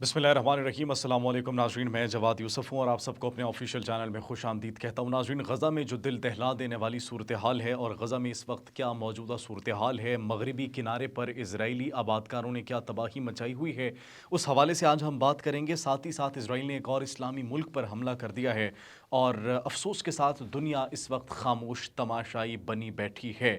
बिस्मिल्लाहिर्रहमानिर्रहीम। अस्सलाम वालेकुम नाज़रीन, मैं जवाद यूसुफ़ हूँ और आप सबको अपने ऑफिशियल चैनल में खुश आमदीद कहता हूँ। नाज़रीन, गज़ा में जो दिल दहला देने वाली सूरत हाल है और गज़ा में इस वक्त क्या मौजूदा सूरत हाल है, मगरबी किनारे पर इजरायली आबादकारों ने क्या तबाही मचाई हुई है, उस हवाले से आज हम बात करेंगे। साथ ही साथ इसराइल ने एक और इस्लामी मुल्क पर हमला कर दिया है और अफसोस के साथ दुनिया इस वक्त खामोश तमाशाई बनी बैठी है।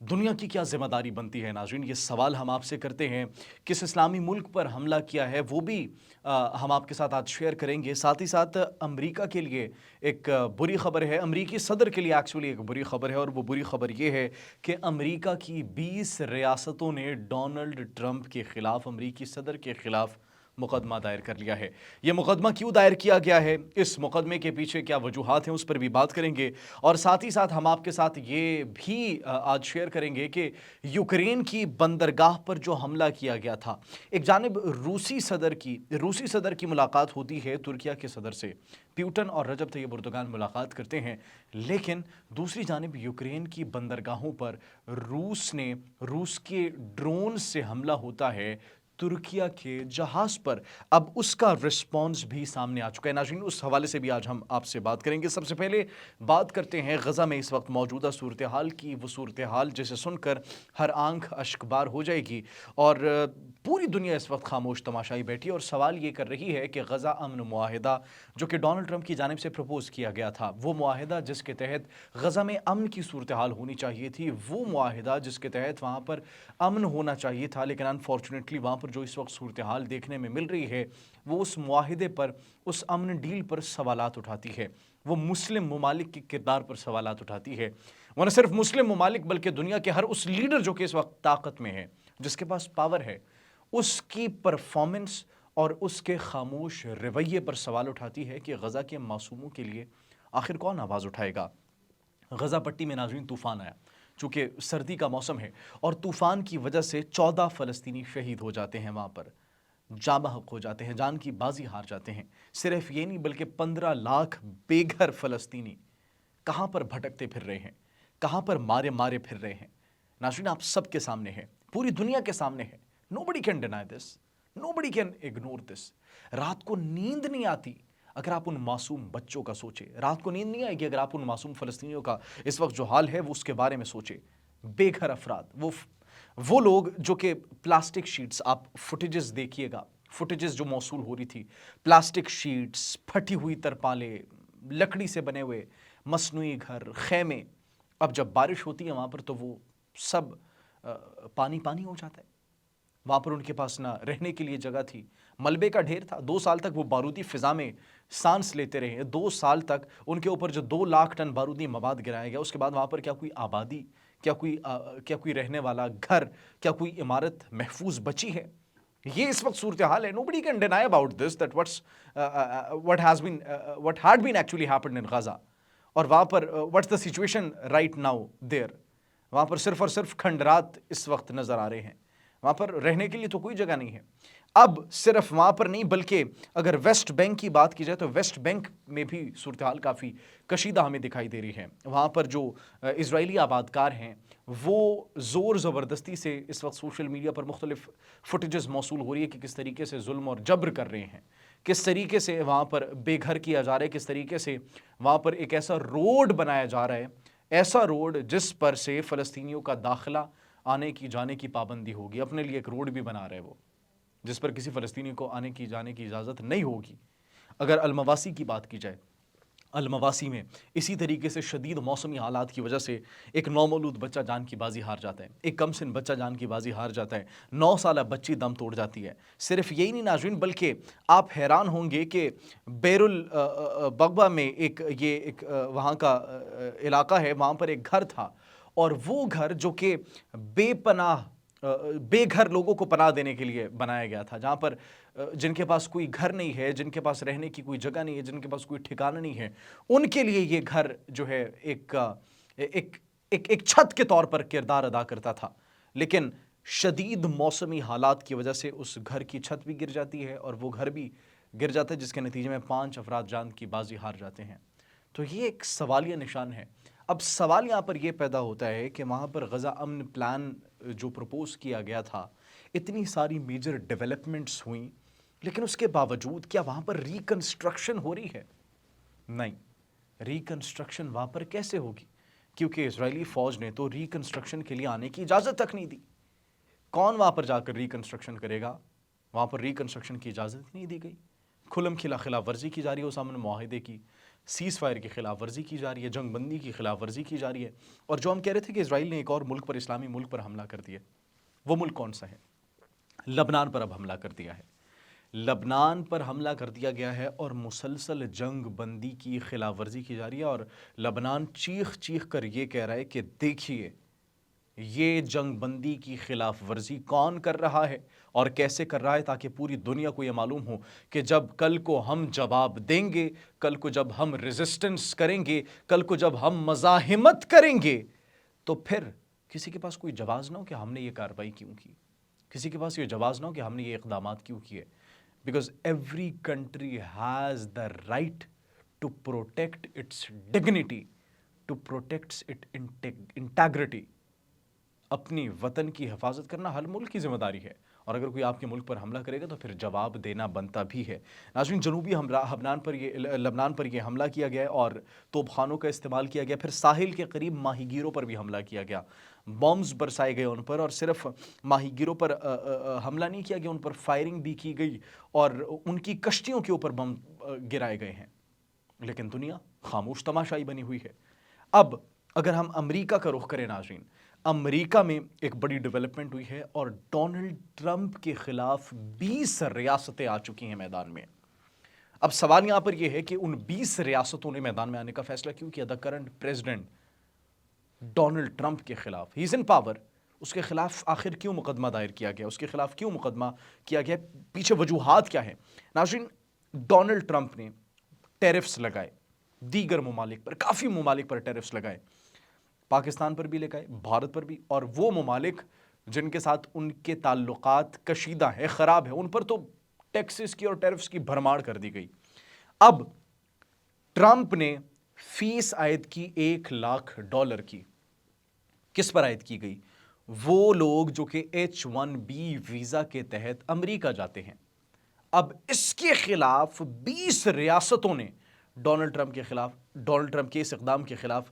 दुनिया की क्या ज़िम्मेदारी बनती है नाज़रीन, ये सवाल हम आपसे करते हैं। किस इस्लामी मुल्क पर हमला किया है वो भी हम आपके साथ आज शेयर करेंगे। साथ ही साथ अमेरिका के लिए एक बुरी खबर है, अमेरिकी सदर के लिए एक्चुअली एक बुरी खबर है, और वो बुरी खबर ये है कि अमेरिका की 20 रियासतों ने डोनाल्ड ट्रंप के ख़िलाफ़, अमेरिकी सदर के ख़िलाफ़ मुकदमा दायर कर लिया है। ये मुकदमा क्यों दायर किया गया है, इस मुकदमे के पीछे क्या वजूहात हैं, उस पर भी बात करेंगे। और साथ ही साथ हम आपके साथ ये भी आज शेयर करेंगे कि यूक्रेन की बंदरगाह पर जो हमला किया गया था, एक जानिब रूसी सदर की मुलाकात होती है तुर्किया के सदर से, प्यूटन और रजब तैयब एर्दोगान मुलाकात करते हैं, लेकिन दूसरी जानिब यूक्रेन की बंदरगाहों पर रूस के ड्रोन से हमला होता है तुर्किया के जहाज पर। अब उसका रिस्पॉन्स भी सामने आ चुका है नाज़रीन, उस हवाले से भी आज हम आपसे बात करेंगे। सबसे पहले बात करते हैं गज़ा में इस वक्त मौजूदा सूरत हाल की, वो सूरत हाल जिसे सुनकर हर आंख अश्कबार हो जाएगी और पूरी दुनिया इस वक्त खामोश तमाशाई बैठी है और सवाल ये कर रही है कि गज़ा अमन मुआहिदा जो कि डोनाल्ड ट्रंप की जानिब से प्रपोज़ किया गया था, वो मुआहिदा जिसके तहत गज़ा में अमन की सूरत हाल होनी चाहिए थी, वो मुआहिदा जिसके तहत वहाँ पर अमन होना चाहिए था, लेकिन अनफॉर्चुनेटली वहाँ पर जो इस वक्त सूरत हाल देखने में मिल रही है, वो उस मुआहिदे पर, उस अमन डील पर सवालात उठाती है। वो मुस्लिम ममालिक के किरदार पर सवालात उठाती है। वो न सिर्फ मुस्लिम ममालिक बल्कि दुनिया के हर उस लीडर जो कि इस वक्त ताकत में है, जिसके पास पावर है, उसकी परफॉर्मेंस और उसके खामोश रवैये पर सवाल उठाती है कि गज़ा के मासूमों के लिए आखिर कौन आवाज़ उठाएगा। गज़ा पट्टी में नाज़रीन तूफ़ान आया, चूँकि सर्दी का मौसम है, और तूफ़ान की वजह से 14 फ़लस्तीनी शहीद हो जाते हैं, वहाँ पर जाँ बहक हो जाते हैं, जान की बाजी हार जाते हैं। सिर्फ ये नहीं बल्कि 15 लाख बेघर फ़लस्तीनी कहाँ पर भटकते फिर रहे हैं, कहाँ पर मारे मारे फिर रहे हैं। नाज़रीन, आप सबके सामने है, पूरी दुनिया के सामने है। Nobody can deny this, nobody can ignore this. रात को नींद नहीं आती अगर आप उन मासूम बच्चों का सोचें, रात को नींद नहीं आएगी अगर आप उन मासूम फ़लस्तीनियों का इस वक्त जो हाल है वो उसके बारे में सोचें। बेघर अफराद, वो लोग जो कि प्लास्टिक शीट्स, आप फुटेजेस देखिएगा, फुटेजेस जो मौसूल हो रही थी, प्लास्टिक शीट्स, फटी हुई तरपाले, लकड़ी से बने हुए मसनूई घर, खेमे। अब जब बारिश होती है वहाँ पर तो वो सब पानी पानी हो जाता है। वहाँ पर उनके पास ना रहने के लिए जगह थी, मलबे का ढेर था। 2 साल तक वो बारूदी फ़िज़ा में सांस लेते रहे। 2 साल तक उनके ऊपर जो 2 लाख टन बारूदी मवाद गिराया गया, उसके बाद वहाँ पर क्या कोई आबादी, क्या कोई रहने वाला घर, क्या कोई इमारत महफूज बची है? ये इस वक्त सूरत हाल है। Nobody can deny about this that what had been actually happened in Gaza. और वहाँ पर what's the situation right now there. वहाँ पर सिर्फ और सिर्फ खंडरात इस वक्त नज़र आ रहे हैं। वहाँ पर रहने के लिए तो कोई जगह नहीं है। अब सिर्फ वहाँ पर नहीं बल्कि अगर वेस्ट बैंक की बात की जाए तो वेस्ट बैंक में भी सूरत हाल काफ़ी कशीदा हमें दिखाई दे रही है। वहाँ पर जो इजरायली आबादकार हैं वो ज़ोर ज़बरदस्ती से इस वक्त सोशल मीडिया पर मुख्तलिफ फुटेजेस मौसूल हो रही है कि किस तरीके से जुल्म और जबर कर रहे हैं, किस तरीके से वहाँ पर बेघर किया जा रहा है, किस तरीके से वहाँ पर एक ऐसा रोड बनाया जा रहा है, ऐसा रोड जिस पर से फ़लस्तीनियों का दाखिला आने की जाने की पाबंदी होगी। अपने लिए एक रोड भी बना रहे वो, जिस पर किसी फ़लस्तीनी को आने की जाने की इजाज़त नहीं होगी। अगर अलमवासी की बात की जाए, अलमवासी में इसी तरीके से शदीद मौसमी हालात की वजह से एक नौमौलूद बच्चा जान की बाजी हार जाता है, एक कम सिन बच्चा जान की बाजी हार जाता है, 9 साल बच्ची दम तोड़ जाती है। सिर्फ यही नहीं नाज़रीन, बल्कि आप हैरान होंगे कि बैरुल बगवा में एक वहाँ का इलाका है, वहाँ पर एक घर था, और वो घर जो कि बेपनाह बेघर लोगों को पनाह देने के लिए बनाया गया था, जहाँ पर जिनके पास कोई घर नहीं है, जिनके पास रहने की कोई जगह नहीं है, जिनके पास कोई ठिकाना नहीं है, उनके लिए ये घर जो है एक छत के तौर पर किरदार अदा करता था। लेकिन शदीद मौसमी हालात की वजह से उस घर की छत भी गिर जाती है और वो घर भी गिर जाता है, जिसके नतीजे में 5 अफराद जान की बाजी हार जाते हैं। तो ये एक सवालिया निशान है। अब सवाल यहाँ पर यह पैदा होता है कि वहाँ पर गज़ा अमन प्लान जो प्रपोज़ किया गया था, इतनी सारी मेजर डेवलपमेंट्स हुई, لیکن اس کے باوجود کیا وہاں پر ریکنسٹرکشن ہو رہی ہے؟ نہیں، ریکنسٹرکشن وہاں پر کیسے ہوگی؟ کیونکہ اسرائیلی فوج نے تو ریکنسٹرکشن کے لیے آنے کی اجازت تک نہیں دی۔ کون وہاں پر جا کر ریکنسٹرکشن کرے گا؟ وہاں پر ریکنسٹرکشن کی اجازت نہیں دی گئی، کھلم کھلا خلاف ورزی کی جا رہی ہے اس امن معاہدے کی، سیز فائر کی خلاف ورزی کی جا رہی ہے، جنگ بندی کی خلاف ورزی کی جا رہی ہے۔ اور جو ہم کہہ رہے تھے کہ اسرائیل نے ایک اور ملک پر، اسلامی ملک پر حملہ کر دیا، وہ ملک کون سا ہے؟ لبنان پر اب حملہ کر دیا ہے۔ لبنان پر حملہ کر دیا گیا ہے اور مسلسل جنگ بندی کی خلاف ورزی کی جا رہی ہے، اور لبنان چیخ چیخ کر یہ کہہ رہا ہے کہ دیکھیے یہ جنگ بندی کی خلاف ورزی کون کر رہا ہے اور کیسے کر رہا ہے، تاکہ پوری دنیا کو یہ معلوم ہو کہ جب کل کو ہم جواب دیں گے، کل کو جب ہم ریزسٹنس کریں گے، کل کو جب ہم مزاحمت کریں گے، تو پھر کسی کے پاس کوئی جواز نہ ہو کہ ہم نے یہ کارروائی کیوں کی، کسی کے پاس یہ جواز نہ ہو کہ ہم نے یہ اقدامات کیوں کیے۔ Because every country has the right to protect its dignity, to protects it integrity. اپنی وطن کی حفاظت کرنا ہر ملک کی ذمہ داری ہے، اور اگر کوئی آپ کے ملک پر حملہ کرے گا تو پھر جواب دینا بنتا بھی ہے۔ ناظرین، جنوبی لبنان پر یہ حملہ کیا گیا اور توپ خانوں کا استعمال کیا گیا، پھر ساحل کے قریب ماہی گیروں پر بھی حملہ کیا گیا، بمز برسائے گئے ان پر، اور صرف ماہی گیروں پر حملہ نہیں کیا گیا، ان پر فائرنگ بھی کی گئی اور ان کی کشتیوں کے اوپر بم گرائے گئے ہیں، لیکن دنیا خاموش تماشائی بنی ہوئی ہے۔ اب اگر ہم امریکہ کا رخ کریں ناظرین، امریکہ میں ایک بڑی ڈیولپمنٹ ہوئی ہے اور ڈونلڈ ٹرمپ کے خلاف 20 ریاستیں آ چکی ہیں میدان میں۔ اب سوال یہاں پر یہ ہے کہ ان 20 ریاستوں نے میدان میں آنے کا فیصلہ کیوں کیا؟ The current president Donald Trump کے خلاف، ہی از ان پاور، اس کے خلاف آخر کیوں مقدمہ دائر کیا گیا؟ اس کے خلاف کیوں مقدمہ کیا گیا؟ پیچھے وجوہات کیا ہیں؟ ناظرین، ڈونلڈ ٹرمپ نے ٹیرفز لگائے دیگر ممالک پر، کافی ممالک پر ٹیرفز لگائے، پاکستان پر بھی لگائے، بھارت پر بھی، اور وہ ممالک جن کے ساتھ ان کے تعلقات کشیدہ ہیں، خراب ہیں، ان پر تو ٹیکسز کی اور ٹیرفز کی بھرمار کر دی گئی۔ اب ٹرمپ نے فیس عائد کی $1,00,000 کی، کس پر عائد کی گئی؟ وہ لوگ جو کہ H-1B ویزا کے تحت امریکہ جاتے ہیں۔ اب اس کے خلاف 20 ریاستوں نے ڈونلڈ ٹرمپ کے اس اقدام کے خلاف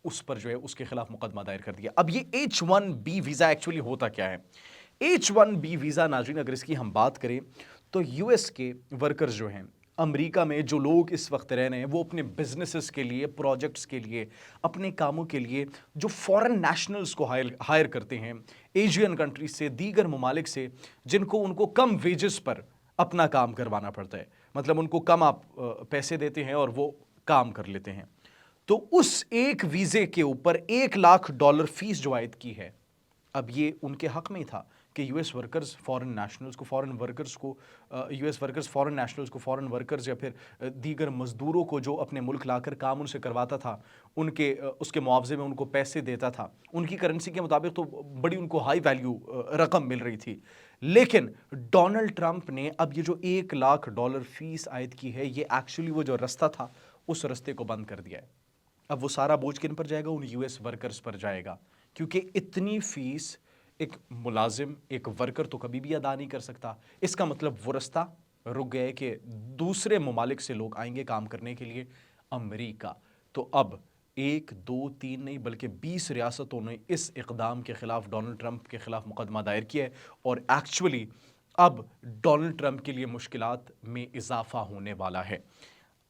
اس پر جو ہے اس کے خلاف مقدمہ دائر کر دیا۔ اب یہ H-1B ویزا ایکچولی ہوتا کیا ہے؟ H-1B ویزا ناظرین، اگر اس کی ہم بات کریں تو یو ایس کے ورکرز جو ہیں، امریکہ میں جو لوگ اس وقت رہ رہے ہیں، وہ اپنے بزنسز کے لیے، پروجیکٹس کے لیے، اپنے کاموں کے لیے جو فورن نیشنلز کو ہائر کرتے ہیں، ایشین کنٹریز سے، دیگر ممالک سے، جن کو ان کو کم ویجز پر اپنا کام کروانا پڑتا ہے، مطلب ان کو کم آپ پیسے دیتے ہیں اور وہ کام کر لیتے ہیں، تو اس ایک ویزے کے اوپر $1,00,000 فیس جو عائد کی ہے۔ اب یہ ان کے حق میں ہی تھا کہ یو ایس ورکرز فورن نیشنلز کو، فورن ورکرز یا پھر دیگر مزدوروں کو جو اپنے ملک لا کر کام ان سے کرواتا تھا، اس کے معاوضے میں ان کو پیسے دیتا تھا، ان کی کرنسی کے مطابق تو بڑی ان کو ہائی ویلیو رقم مل رہی تھی، لیکن ڈونلڈ ٹرمپ نے اب یہ جو $1,00,000 فیس عائد کی ہے، یہ ایکچولی وہ جو رستہ تھا اس رستے کو بند کر دیا ہے۔ اب وہ سارا بوجھ کن پر جائے گا؟ ان یو ایس ورکرز پر جائے گا، کیونکہ اتنی فیس ایک ملازم، ایک ورکر تو کبھی بھی ادا نہیں کر سکتا۔ اس کا مطلب وہ رستہ رک گئے کہ دوسرے ممالک سے لوگ آئیں گے کام کرنے کے لیے امریکہ۔ تو اب 1 2 3 نہیں بلکہ 20 ریاستوں نے اس اقدام کے خلاف، ڈونلڈ ٹرمپ کے خلاف مقدمہ دائر کیا ہے، اور ایکچولی اب ڈونلڈ ٹرمپ کے لیے مشکلات میں اضافہ ہونے والا ہے۔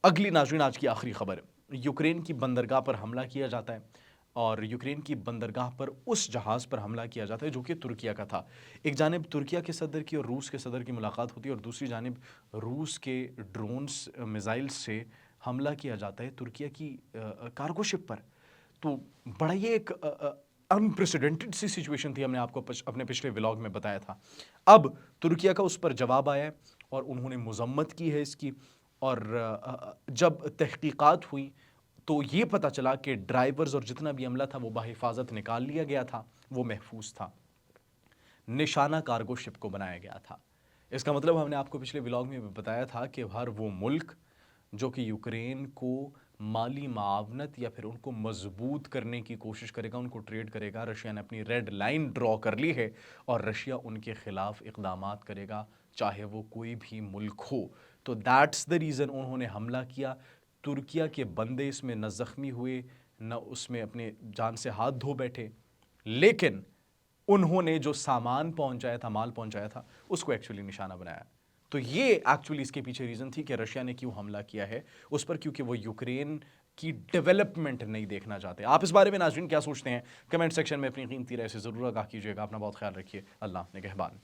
اگلی ناظرین، آج کی آخری خبر، یوکرین کی بندرگاہ پر حملہ کیا جاتا ہے، اور یوکرین کی بندرگاہ پر اس جہاز پر حملہ کیا جاتا ہے جو کہ ترکیہ کا تھا۔ ایک جانب ترکیہ کے صدر کی اور روس کے صدر کی ملاقات ہوتی ہے، اور دوسری جانب روس کے ڈرونز، میزائل سے حملہ کیا جاتا ہے ترکیہ کی کارگو شپ پر۔ تو بڑا یہ ایک انپریسیڈنٹڈ سی سچویشن تھی، ہم نے آپ کو اپنے پچھلے ولاگ میں بتایا تھا۔ اب ترکیہ کا اس پر جواب آیا ہے اور انہوں نے مذمت کی ہے اس کی، اور جب تحقیقات ہوئی تو یہ پتہ چلا کہ ڈرائیورز اور جتنا بھی عملہ تھا وہ بحفاظت نکال لیا گیا تھا، وہ محفوظ تھا، نشانہ کارگو شپ کو بنایا گیا تھا۔ اس کا مطلب ہم نے آپ کو پچھلے ولاگ میں بتایا تھا کہ ہر وہ ملک جو کہ یوکرین کو مالی معاونت یا پھر ان کو مضبوط کرنے کی کوشش کرے گا، ان کو ٹریڈ کرے گا، رشیا نے اپنی ریڈ لائن ڈرا کر لی ہے اور رشیا ان کے خلاف اقدامات کرے گا، چاہے وہ کوئی بھی ملک ہو. تو دیٹس دا ریزن انہوں نے حملہ کیا. ترکیہ کے بندے اس میں نہ زخمی ہوئے نہ اس میں اپنے جان سے ہاتھ دھو بیٹھے, لیکن انہوں نے جو سامان پہنچایا تھا, مال پہنچایا تھا, اس کو ایکچولی نشانہ بنایا. تو یہ ایکچولی اس کے پیچھے ریزن تھی کہ رشیا نے کیوں حملہ کیا ہے اس پر, کیونکہ وہ یوکرین کی ڈیولپمنٹ نہیں دیکھنا چاہتے. آپ اس بارے میں ناظرین کیا سوچتے ہیں؟ کمنٹ سیکشن میں اپنی قیمتی رائے سے ضرور آگاہ کیجیے گا. اپنا بہت خیال رکھیے. اللہ نگہبان.